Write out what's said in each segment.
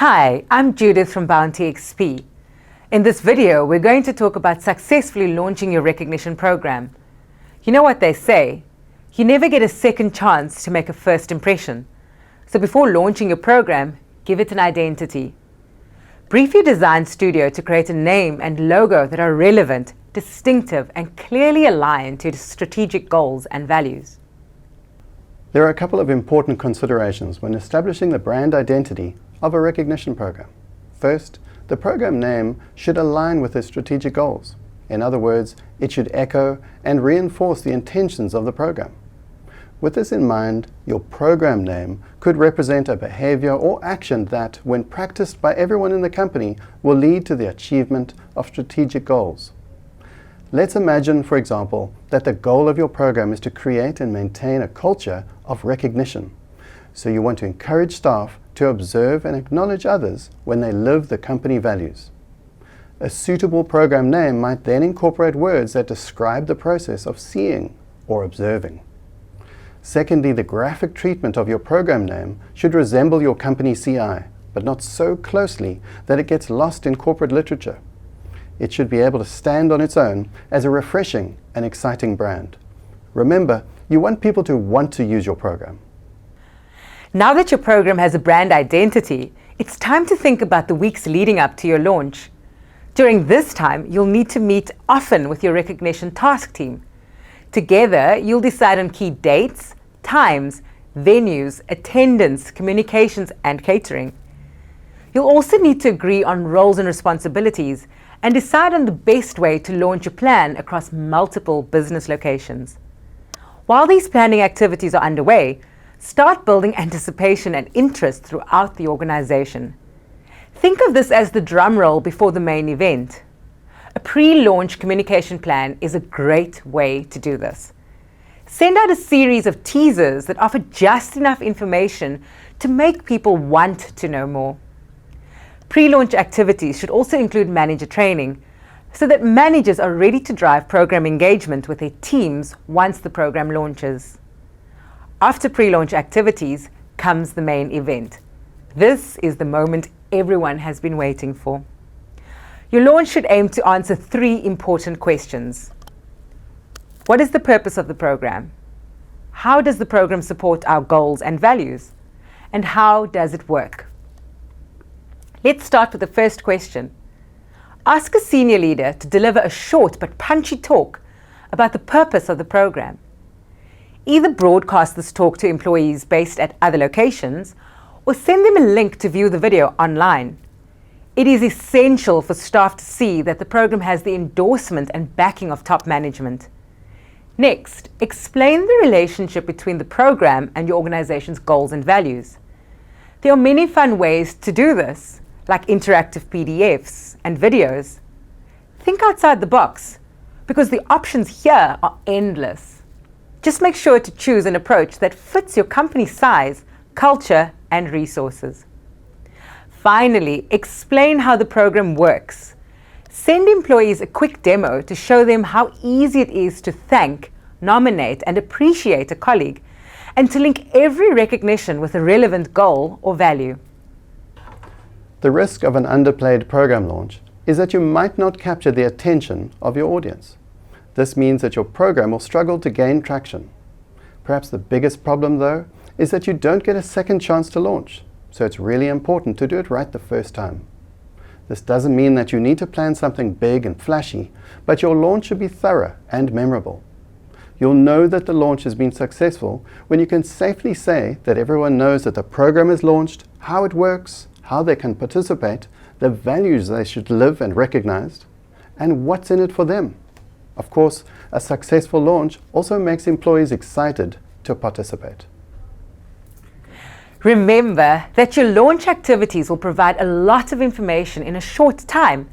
Hi, I'm Judith from bountiXP. In this video, we're going to talk about successfully launching your recognition program. You know what they say, you never get a second chance to make a first impression. So before launching your program, give it an identity. Brief your design studio to create a name and logo that are relevant, distinctive, and clearly aligned to your strategic goals and values. There are a couple of important considerations when establishing the brand identity of a recognition program. First, the program name should align with the strategic goals. In other words, it should echo and reinforce the intentions of the program. With this in mind, your program name could represent a behavior or action that, when practiced by everyone in the company, will lead to the achievement of strategic goals. Let's imagine, for example, that the goal of your program is to create and maintain a culture of recognition. So you want to encourage staff to observe and acknowledge others when they live the company values. A suitable program name might then incorporate words that describe the process of seeing or observing. Secondly, the graphic treatment of your program name should resemble your company CI, but not so closely that it gets lost in corporate literature. It should be able to stand on its own as a refreshing and exciting brand. Remember, you want people to want to use your program. Now that your program has a brand identity, it's time to think about the weeks leading up to your launch. During this time, you'll need to meet often with your recognition task team. Together, you'll decide on key dates, times, venues, attendance, communications, and catering. You'll also need to agree on roles and responsibilities and decide on the best way to launch your plan across multiple business locations. While these planning activities are underway, start building anticipation and interest throughout the organization. Think of this as the drum roll before the main event. A pre-launch communication plan is a great way to do this. Send out a series of teasers that offer just enough information to make people want to know more. Pre-launch activities should also include manager training, so that managers are ready to drive program engagement with their teams once the program launches. After pre-launch activities comes the main event. This is the moment everyone has been waiting for. Your launch should aim to answer 3 important questions. What is the purpose of the program? How does the program support our goals and values? And how does it work? Let's start with the first question. Ask a senior leader to deliver a short but punchy talk about the purpose of the program. Either broadcast this talk to employees based at other locations or send them a link to view the video online. It is essential for staff to see that the program has the endorsement and backing of top management. Next, explain the relationship between the program and your organization's goals and values. There are many fun ways to do this, like interactive PDFs and videos. Think outside the box, because the options here are endless. Just make sure to choose an approach that fits your company's size, culture, and resources. Finally, explain how the program works. Send employees a quick demo to show them how easy it is to thank, nominate, and appreciate a colleague, and to link every recognition with a relevant goal or value. The risk of an underplayed program launch is that you might not capture the attention of your audience. This means that your program will struggle to gain traction. Perhaps the biggest problem, though, is that you don't get a second chance to launch, so it's really important to do it right the first time. This doesn't mean that you need to plan something big and flashy, but your launch should be thorough and memorable. You'll know that the launch has been successful when you can safely say that everyone knows that the program is launched, how it works, how they can participate, the values they should live and recognize, and what's in it for them. Of course, a successful launch also makes employees excited to participate. Remember that your launch activities will provide a lot of information in a short time,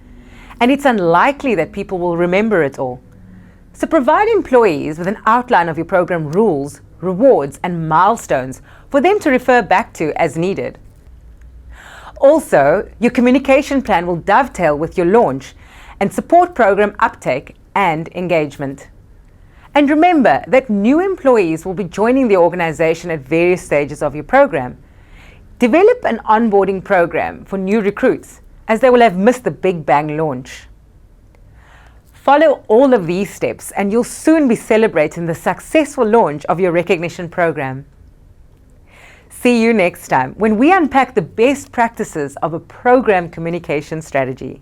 and it's unlikely that people will remember it all. So provide employees with an outline of your program rules, rewards, and milestones for them to refer back to as needed. Also, your communication plan will dovetail with your launch and support program uptake and engagement. And remember that new employees will be joining the organization at various stages of your program. Develop an onboarding program for new recruits, as they will have missed the Big Bang launch. Follow all of these steps and you'll soon be celebrating the successful launch of your recognition program. See you next time when we unpack the best practices of a program communication strategy.